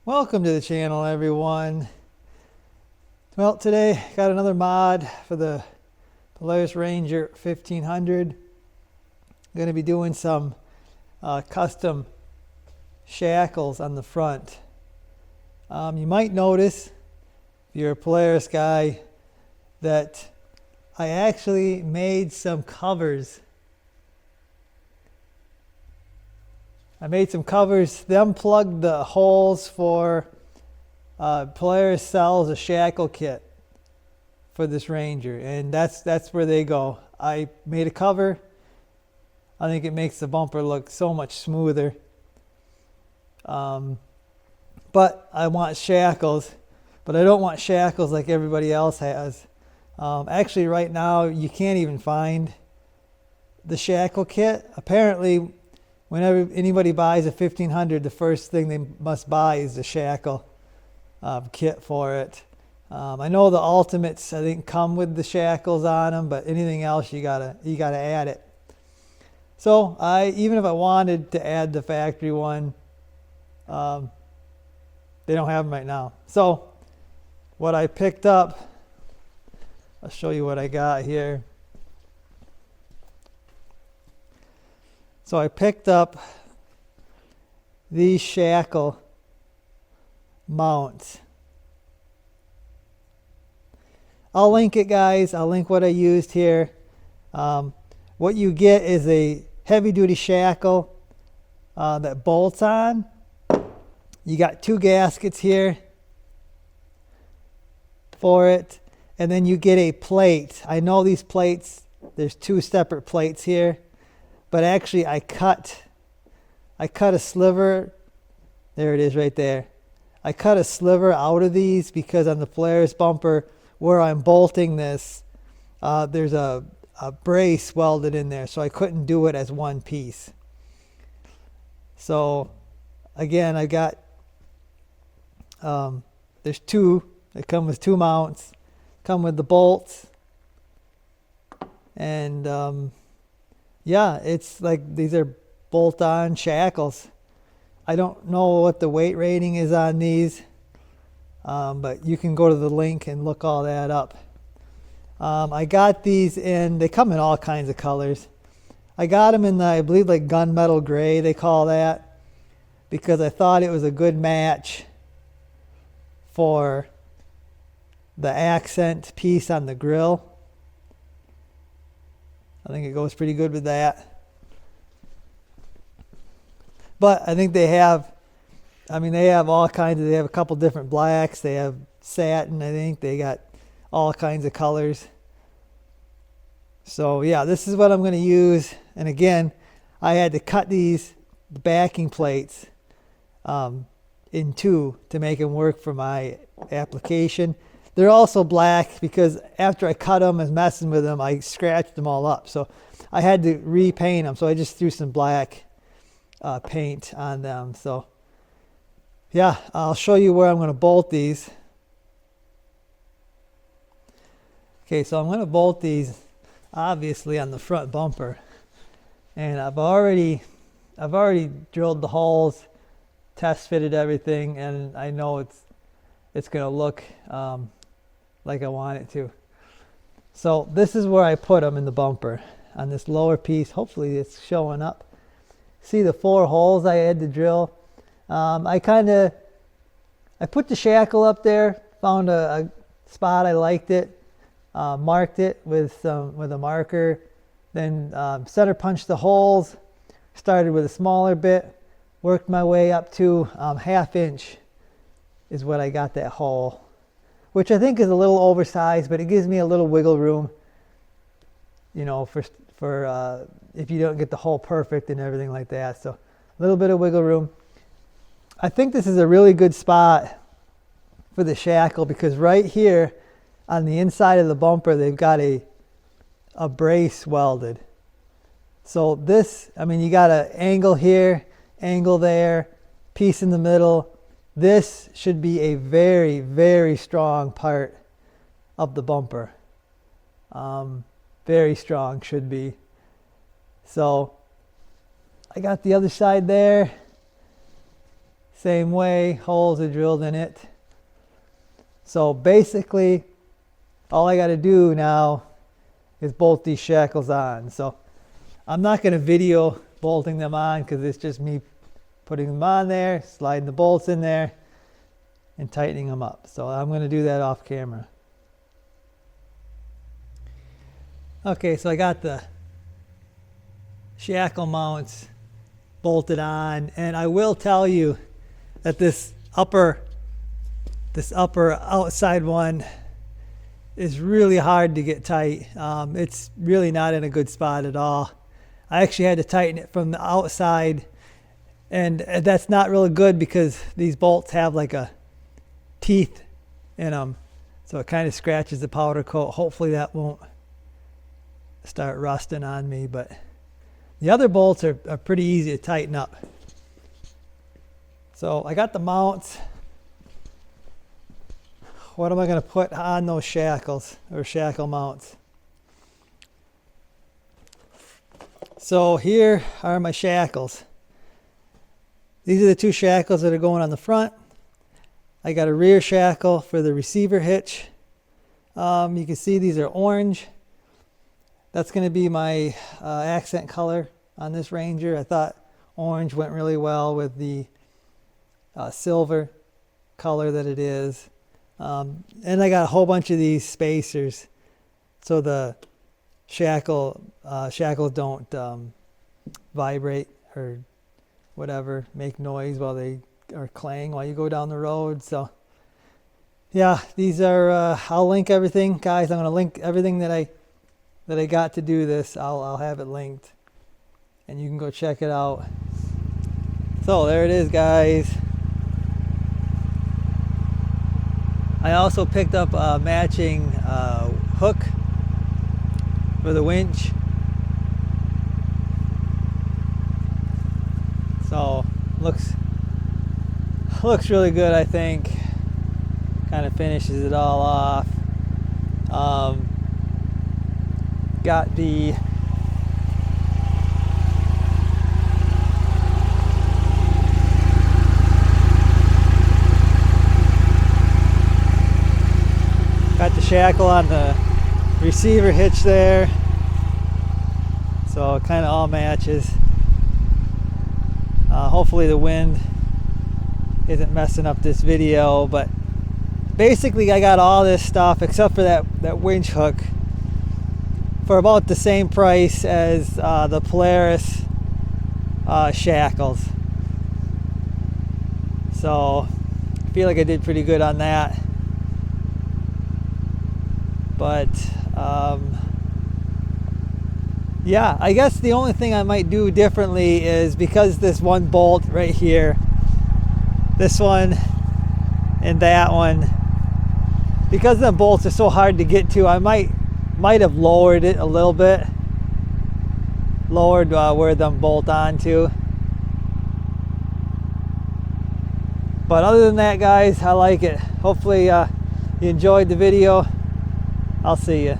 Welcome to the channel, everyone. Well, today got another mod for the Polaris Ranger 1500. I'm going to be doing some custom shackles on the front. You might notice, if you're a Polaris guy, that I actually made some covers. I made some covers. They unplugged the holes for Polaris sells a shackle kit for this Ranger, and that's where they go. I made a cover. I think it makes the bumper look so much smoother. But I want shackles, but I don't want shackles like everybody else has. Actually, right now you can't even find the shackle kit. Apparently, whenever anybody buys a 1500, the first thing they must buy is the shackle kit for it. I know the Ultimates, I think, come with the shackles on them, but anything else you gotta add it. So even if I wanted to add the factory one, they don't have them right now. So what I picked up, I'll show you what I got here. So I picked up these shackle mounts. I'll link it, guys. I'll link what I used here. What you get is a heavy-duty shackle that bolts on. You got two gaskets here for it, and then you get a plate. I know these plates, there's two separate plates here. But actually I cut a sliver. There it is right there. I cut a sliver out of these because on the Polaris bumper where I'm bolting this, there's a brace welded in there, so I couldn't do it as one piece. So again, I got there's two. They come with two mounts, come with the bolts, and yeah, it's like these are bolt-on shackles. I don't know what the weight rating is on these, but you can go to the link and look all that up. I got these in, they come in all kinds of colors. I got them in the, I believe, like gunmetal gray, they call that, because I thought it was a good match for the accent piece on the grill. I think it goes pretty good with that. But I think they have, they have all kinds of, they have a couple different blacks. They have satin, I think. They got all kinds of colors. So yeah, this is what I'm going to use. And again, I had to cut these backing plates in two to make them work for my application. They're also black because after I cut them and messing with them, I scratched them all up. So I had to repaint them. So I just threw some black paint on them. So yeah, I'll show you where I'm going to bolt these. Okay, so I'm going to bolt these obviously on the front bumper. And I've already drilled the holes, test fitted everything, and I know it's going to look like I want it to. So this is where I put them in the bumper on this lower piece. Hopefully it's showing up. See the 4 holes I had to drill. I put the shackle up there, found a spot I liked it, marked it with a marker, then center punched the holes, started with a smaller bit, worked my way up to 1/2 inch is what I got that hole, which I think is a little oversized, but it gives me a little wiggle room, you know, for if you don't get the hole perfect and everything like that. So a little bit of wiggle room. I think this is a really good spot for the shackle because right here on the inside of the bumper, they've got a brace welded. So this, you got an angle here, angle there, piece in the middle. This should be a very, very strong part of the bumper. Very strong should be. So I got the other side there. same way, holes are drilled in it. So basically, all I got to do now is bolt these shackles on. So I'm not going to video bolting them on because it's just me putting them on there, sliding the bolts in there, and tightening them up. So I'm going to do that off camera. Okay, so I got the shackle mounts bolted on, and I will tell you that this upper outside one is really hard to get tight. It's really not in a good spot at all. I actually had to tighten it from the outside, and that's not really good because these bolts have like a teeth in them, so it kind of scratches the powder coat. Hopefully that won't start rusting on me, but the other bolts are pretty easy to tighten up. So I got the mounts. What am I going to put on those shackles or shackle mounts? So here are my shackles. These are the two shackles that are going on the front. I got a rear shackle for the receiver hitch. You can see these are orange. That's going to be my accent color on this Ranger. I thought orange went really well with the silver color that it is. And I got a whole bunch of these spacers so the shackles don't vibrate or whatever, make noise while they are clang while you go down the road. So yeah, these are I'll link everything, guys. I'm going to link everything that I got to do this. I'll have it linked and you can go check it out. So there it is, guys. I also picked up a matching hook for the winch. So looks really good, I think. Kind of finishes it all off. Got the shackle on the receiver hitch there, so it kind of all matches. Hopefully the wind isn't messing up this video, but basically I got all this stuff except for that winch hook for about the same price as the Polaris shackles. So I feel like I did pretty good on that. But yeah, I guess the only thing I might do differently is because this one bolt right here, this one and that one, because the bolts are so hard to get to, I might have lowered it a little bit, lowered where them bolt onto. But other than that, guys, I like it. Hopefully you enjoyed the video. I'll see you.